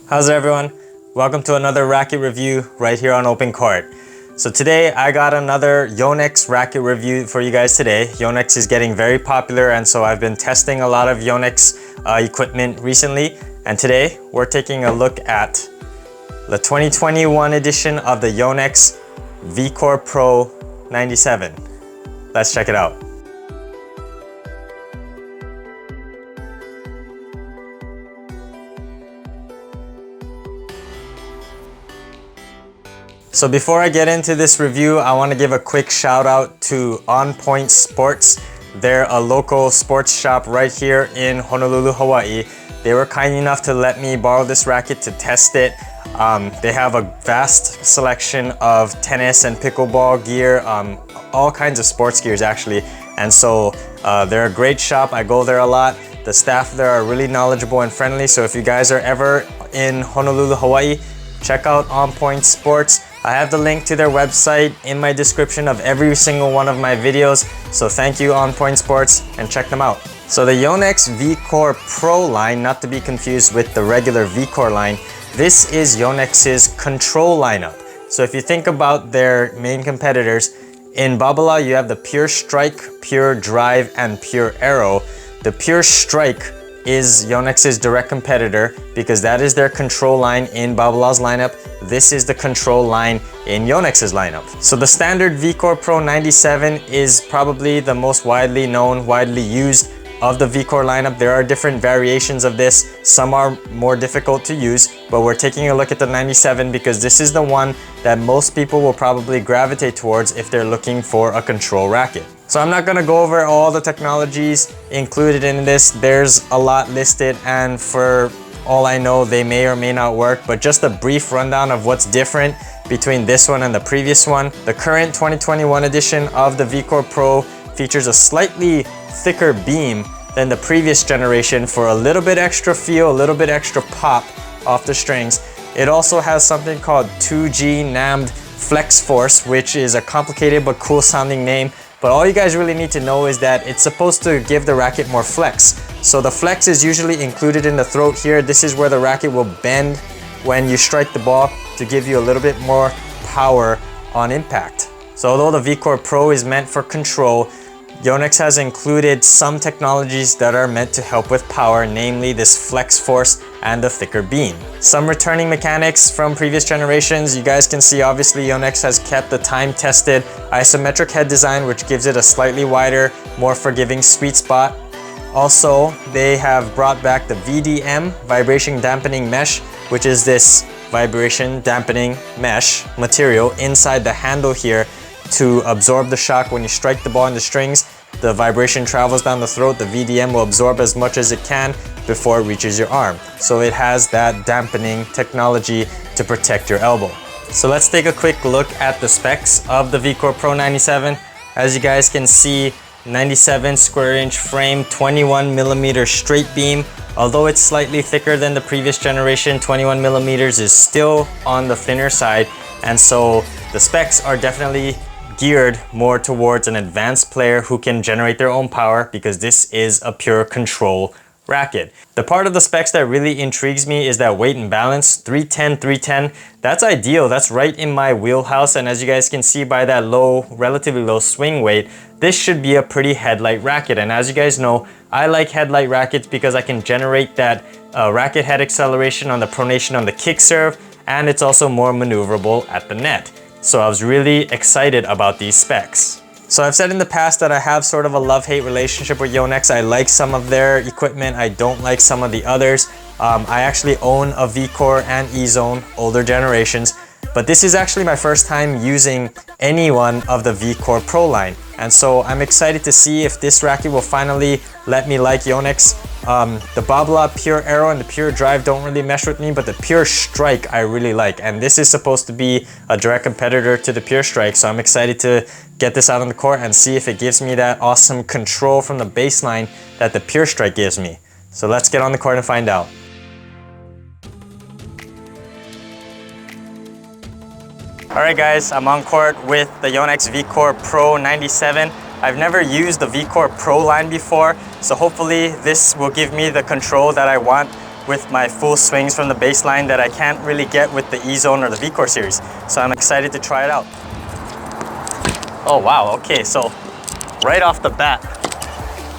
How's it, everyone? Welcome to another racket review right here on OpenCourt. So today I got another Yonex racket review for you guys today. Yonex is getting very popular, and so I've been testing a lot of Yonex equipment recently. And today we're taking a look at the 2021 edition of the Yonex Vcore Pro 97. Let's check it out. So before I get into this review, I want to give a quick shout out to On Point Sports. They're a local sports shop right here in Honolulu, Hawaii. They were kind enough to let me borrow this racket to test it. They have a vast selection of tennis and pickleball gear, all kinds of sports gears actually. And so they're a great shop. I go there a lot. The staff there are really knowledgeable and friendly. So if you guys are ever in Honolulu, Hawaii, check out On Point Sports. I have the link to their website in my description of every single one of my videos. So thank you, On Point Sports, and check them out. So the Yonex Vcore Pro line, not to be confused with the regular Vcore line, this is Yonex's control lineup. So if you think about their main competitors, in Babolat you have the Pure Strike, Pure Drive, and Pure Arrow. The Pure Strike is Yonex's direct competitor because that is their control line in Babolat's lineup. This is the control line in Yonex's lineup. So the standard Vcore Pro 97 is probably the most widely known, widely used of the Vcore lineup. There are different variations of this. Some are more difficult to use, but we're taking a look at the 97 because this is the one that most people will probably gravitate towards if they're looking for a control racket. So I'm not gonna go over all the technologies included in this. There's a lot listed, and for all I know, they may or may not work, but just a brief rundown of what's different between this one and the previous one. The current 2021 edition of the Vcore Pro features a slightly thicker beam than the previous generation for a little bit extra feel, a little bit extra pop off the strings. It also has something called 2G NAMD Flex Force, which is a complicated but cool sounding name. But all you guys really need to know is that it's supposed to give the racket more flex. So the flex is usually included in the throat here. This is where the racket will bend when you strike the ball to give you a little bit more power on impact. So although the Vcore Pro is meant for control, Yonex has included some technologies that are meant to help with power, namely this flex force and the thicker beam. Some returning mechanics from previous generations. You guys can see obviously Yonex has kept the time-tested isometric head design, which gives it a slightly wider, more forgiving sweet spot. Also, they have brought back the VDM, vibration dampening mesh, which is this vibration dampening mesh material inside the handle here to absorb the shock when you strike the ball in the strings. The vibration travels down the throat. The VDM will absorb as much as it can before it reaches your arm. So it has that dampening technology to protect your elbow. So let's take a quick look at the specs of the Vcore Pro 97. As you guys can see, 97 square inch frame, 21 millimeter straight beam. Although it's slightly thicker than the previous generation, 21 millimeters is still on the thinner side. And so the specs are definitely geared more towards an advanced player who can generate their own power, because this is a pure control racket. The part of the specs that really intrigues me is that weight and balance, 310, 310. That's ideal. That's right in my wheelhouse. And as you guys can see by that relatively low swing weight, this should be a pretty headlight racket. And as you guys know, I like headlight rackets because I can generate that racket head acceleration on the pronation on the kick serve, and it's also more maneuverable at the net. So I was really excited about these specs. So I've said in the past that I have sort of a love-hate relationship with Yonex. I like some of their equipment, I don't like some of the others. I actually own a Vcore and E-Zone, older generations, but this is actually my first time using any one of the Vcore Pro line. And so I'm excited to see if this racket will finally let me like Yonex. The Babolat Pure Arrow and the Pure Drive don't really mesh with me, but the Pure Strike I really like. And this is supposed to be a direct competitor to the Pure Strike, so I'm excited to get this out on the court and see if it gives me that awesome control from the baseline that the Pure Strike gives me. So let's get on the court and find out. Alright guys, I'm on court with the Yonex Vcore Pro 97. I've never used the Vcore Pro line before, so hopefully this will give me the control that I want with my full swings from the baseline that I can't really get with the E-Zone or the Vcore series. So I'm excited to try it out. Oh wow, okay, so right off the bat,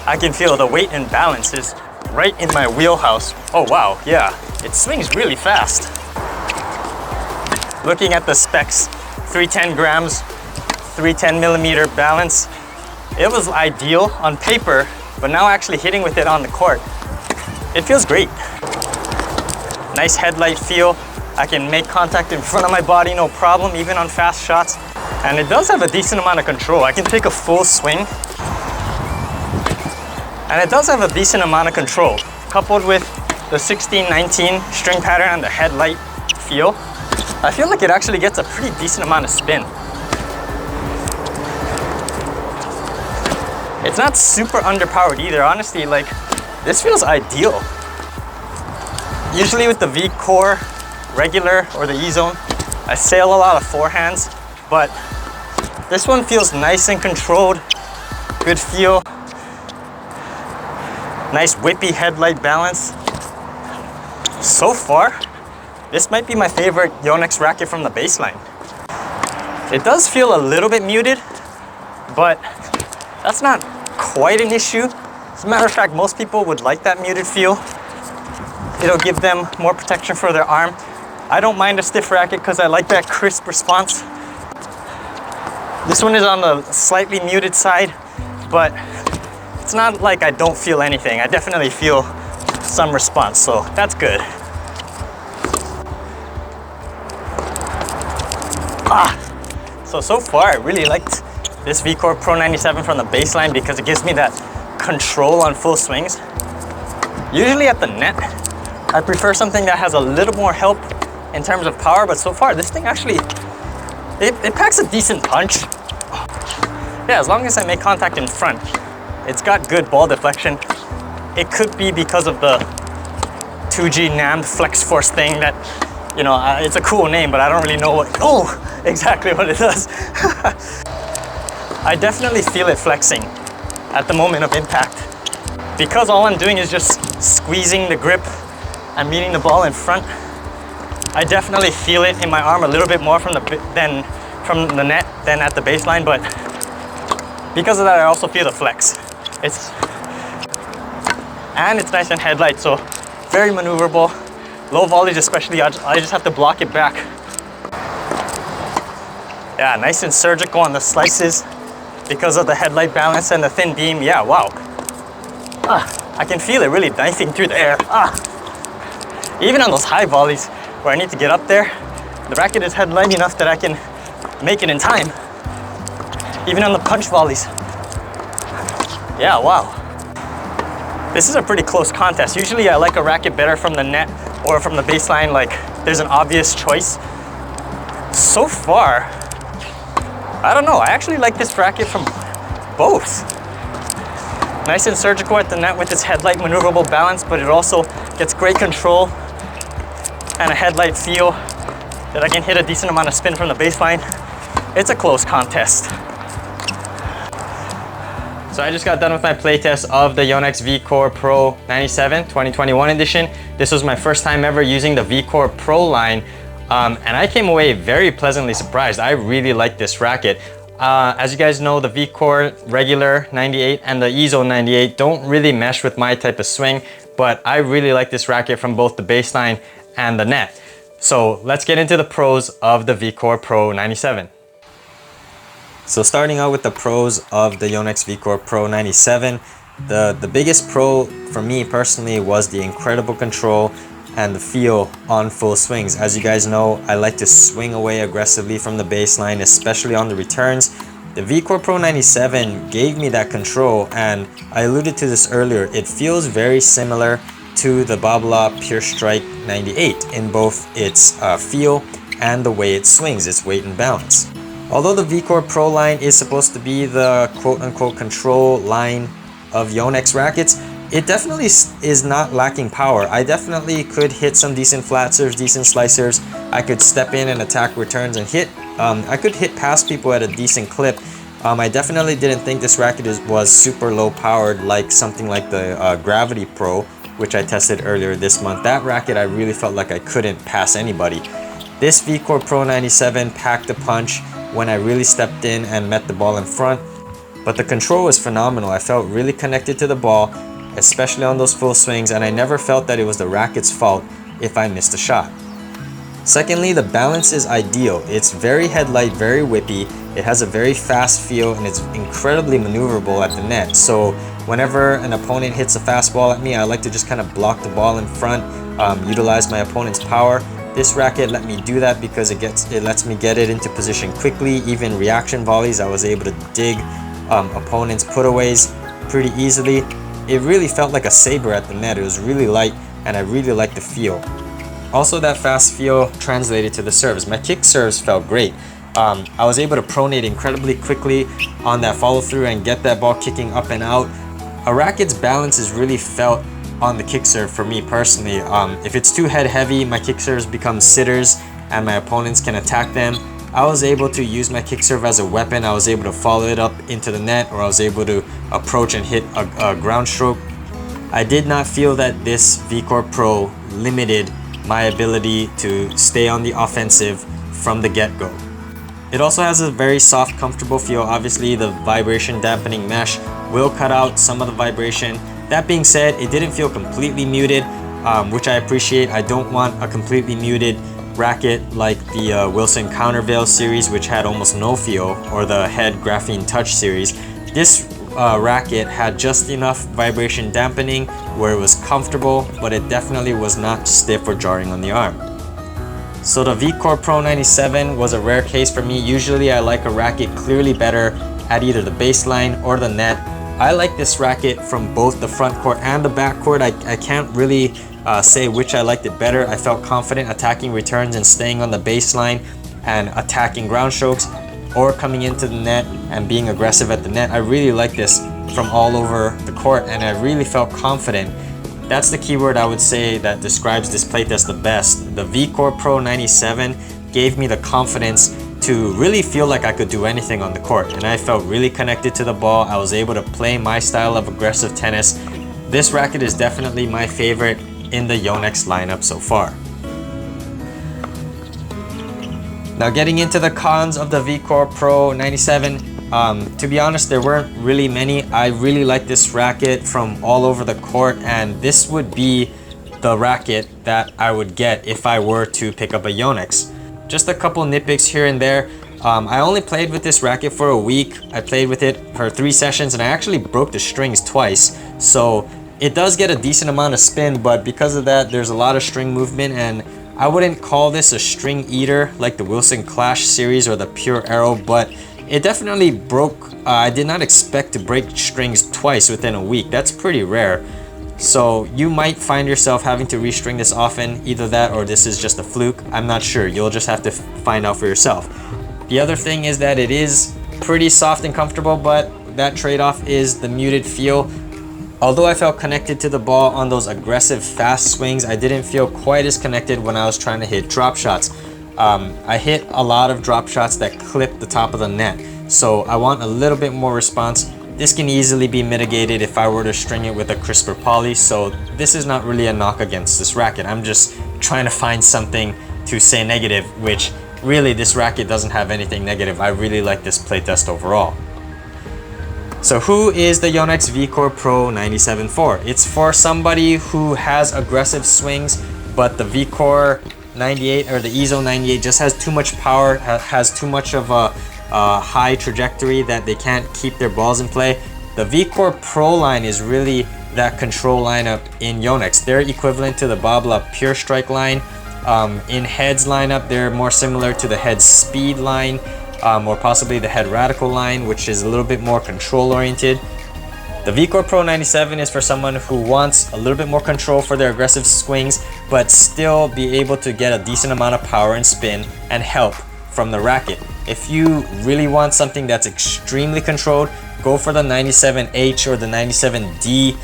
I can feel the weight and balance is right in my wheelhouse. Oh wow, yeah, it swings really fast. Looking at the specs, 310 grams, 310 millimeter balance. It was ideal on paper, but now actually hitting with it on the court, it feels great. Nice headlight feel. I can make contact in front of my body, no problem, even on fast shots. And it does have a decent amount of control. I can take a full swing. And it does have a decent amount of control. Coupled with the 16-19 string pattern and the headlight feel, I feel like it actually gets a pretty decent amount of spin. It's not super underpowered either, honestly. Like, this feels ideal. Usually with the Vcore regular or the E-Zone, I sail a lot of forehands, but this one feels nice and controlled, good feel, nice whippy headlight balance. So far, this might be my favorite Yonex racket from the baseline. It does feel a little bit muted, but that's not quite an issue. As a matter of fact, most people would like that muted feel. It'll give them more protection for their arm. I don't mind a stiff racket because I like that crisp response. This one is on the slightly muted side, but it's not like I don't feel anything. I definitely feel some response, so that's good. So far I really liked this Vcore Pro 97 from the baseline because it gives me that control on full swings. Usually at the net, I prefer something that has a little more help in terms of power, but so far this thing actually, it packs a decent punch. Yeah, as long as I make contact in front, it's got good ball deflection. It could be because of the 2G NAMD Flex Force thing that, you know, it's a cool name, but I don't really know exactly what it does. I definitely feel it flexing at the moment of impact. Because all I'm doing is just squeezing the grip and meeting the ball in front, I definitely feel it in my arm a little bit more from the net than at the baseline, but because of that, I also feel the flex. It's nice and headlight, so very maneuverable. Low volleys especially, I just have to block it back. Yeah, nice and surgical on the slices because of the headlight balance and the thin beam. Yeah, wow. I can feel it really knifing through the air. Even on those high volleys where I need to get up there, the racket is headlight enough that I can make it in time. Even on the punch volleys. Yeah, wow. This is a pretty close contest. Usually I like a racket better from the net or from the baseline, like there's an obvious choice. So far, I don't know, I actually like this racket from both. Nice and surgical at the net with its headlight maneuverable balance, but it also gets great control and a headlight feel that I can hit a decent amount of spin from the baseline. It's a close contest. So I just got done with my playtest of the Yonex Vcore Pro 97 2021 edition. This was my first time ever using the Vcore Pro line, and I came away very pleasantly surprised. I really like this racket. As you guys know, the Vcore regular 98 and the E-Zone 98 don't really mesh with my type of swing, but I really like this racket from both the baseline and the net. So let's get into the pros of the Vcore Pro 97. So starting out with the pros of the Yonex Vcore Pro 97, the biggest pro for me personally was the incredible control and the feel on full swings. As you guys know, I like to swing away aggressively from the baseline, especially on the returns. The Vcore Pro 97 gave me that control, and I alluded to this earlier, it feels very similar to the Babolat Pure Strike 98 in both its feel and the way it swings, its weight and balance. Although the Vcore Pro line is supposed to be the quote-unquote control line of Yonex rackets, it definitely is not lacking power. I definitely could hit some decent flat serves, decent slicers. I could step in and attack returns and hit. I could hit past people at a decent clip. I definitely didn't think this racket was super low powered like something like the Gravity Pro which I tested earlier this month. That racket, I really felt like I couldn't pass anybody. This Vcore Pro 97 packed a punch when I really stepped in and met the ball in front, but the control was phenomenal. I felt really connected to the ball, especially on those full swings, and I never felt that it was the racket's fault if I missed a shot. Secondly, the balance is ideal. It's very headlight, very whippy. It has a very fast feel, and it's incredibly maneuverable at the net. So whenever an opponent hits a fastball at me, I like to just kind of block the ball in front, utilize my opponent's power. This racket let me do that because it lets me get it into position quickly. Even reaction volleys, I was able to dig opponents' putaways pretty easily. It really felt like a saber at the net. It was really light, and I really liked the feel. Also, that fast feel translated to the serves. My kick serves felt great. I was able to pronate incredibly quickly on that follow through and get that ball kicking up and out. A racket's balance is really felt on the kick serve for me personally. If it's too head heavy, my kick serves become sitters and my opponents can attack them. I was able to use my kick serve as a weapon. I was able to follow it up into the net, or I was able to approach and hit a ground stroke. I did not feel that this Vcore Pro limited my ability to stay on the offensive from the get-go. It also has a very soft, comfortable feel. Obviously, the vibration dampening mesh will cut out some of the vibration. That being said, it didn't feel completely muted, which I appreciate. I don't want a completely muted racket like the Wilson Countervail series, which had almost no feel, or the Head Graphene Touch series. This racket had just enough vibration dampening where it was comfortable, but it definitely was not stiff or jarring on the arm. So the Vcore Pro 97 was a rare case for me. Usually I like a racket clearly better at either the baseline or the net. I like this racket from both the front court and the back court. I can't really say which I liked it better. I felt confident attacking returns and staying on the baseline and attacking ground strokes, or coming into the net and being aggressive at the net. I really like this from all over the court, and I really felt confident. That's the keyword I would say that describes this playtest the best. The Vcore Pro 97 gave me the confidence to really feel like I could do anything on the court, and I felt really connected to the ball. I was able to play my style of aggressive tennis. This racket is definitely my favorite in the Yonex lineup so far. Now, getting into the cons of the Vcore Pro 97, to be honest, there weren't really many. I really like this racket from all over the court, and this would be the racket that I would get if I were to pick up a Yonex. Just a couple nitpicks here and there. I only played with this racket for a week. I played with it for 3 sessions, and I actually broke the strings twice. So it does get a decent amount of spin, but because of that, there's a lot of string movement, and I wouldn't call this a string eater like the Wilson Clash series or the Pure Arrow, but it definitely broke. I did not expect to break strings twice within a week. That's pretty rare. So you might find yourself having to restring this often. Either that or this is just a fluke. I'm not sure. You'll just have to find out for yourself. The other thing is that it is pretty soft and comfortable, but that trade-off is the muted feel. Although I felt connected to the ball on those aggressive fast swings, I didn't feel quite as connected when I was trying to hit drop shots. I hit a lot of drop shots that clip the top of the net, so I want a little bit more response. This can easily be mitigated if I were to string it with a crisper poly, so this is not really a knock against this racket. I'm just trying to find something to say negative, which really this racket doesn't have anything negative. I really like this playtest overall. So who is the Yonex Vcore Pro 97 for? It's for somebody who has aggressive swings, but the Vcore 98 or the EZO 98 just has too much power, has too much of a high trajectory that they can't keep their balls in play. The Vcore Pro line is really that control lineup in Yonex. They're equivalent to the Babolat Pure Strike line. In Head's lineup, they're more similar to the Head Speed line, or possibly the Head Radical line, which is a little bit more control oriented. The Vcore Pro 97 is for someone who wants a little bit more control for their aggressive swings, but still be able to get a decent amount of power and spin and help from the racket. If you really want something that's extremely controlled, go for the 97H or the 97D.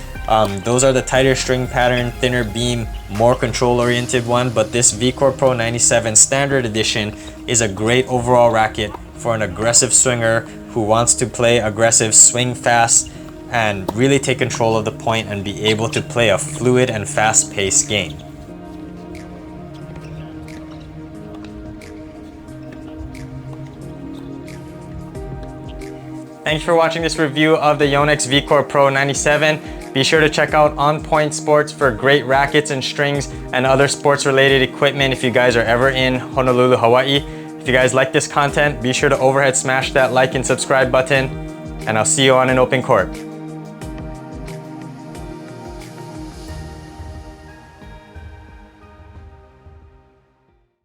Those are the tighter string pattern, thinner beam, more control oriented one, but this Vcore Pro 97 Standard Edition is a great overall racket for an aggressive swinger who wants to play aggressive, swing fast, and really take control of the point and be able to play a fluid and fast-paced game. Thanks for watching this review of the Yonex Vcore Pro 97. Be sure to check out On Point Sports for great rackets and strings and other sports related equipment if you guys are ever in Honolulu, Hawaii. If you guys like this content, be sure to overhead smash that like and subscribe button, and I'll see you on an open court.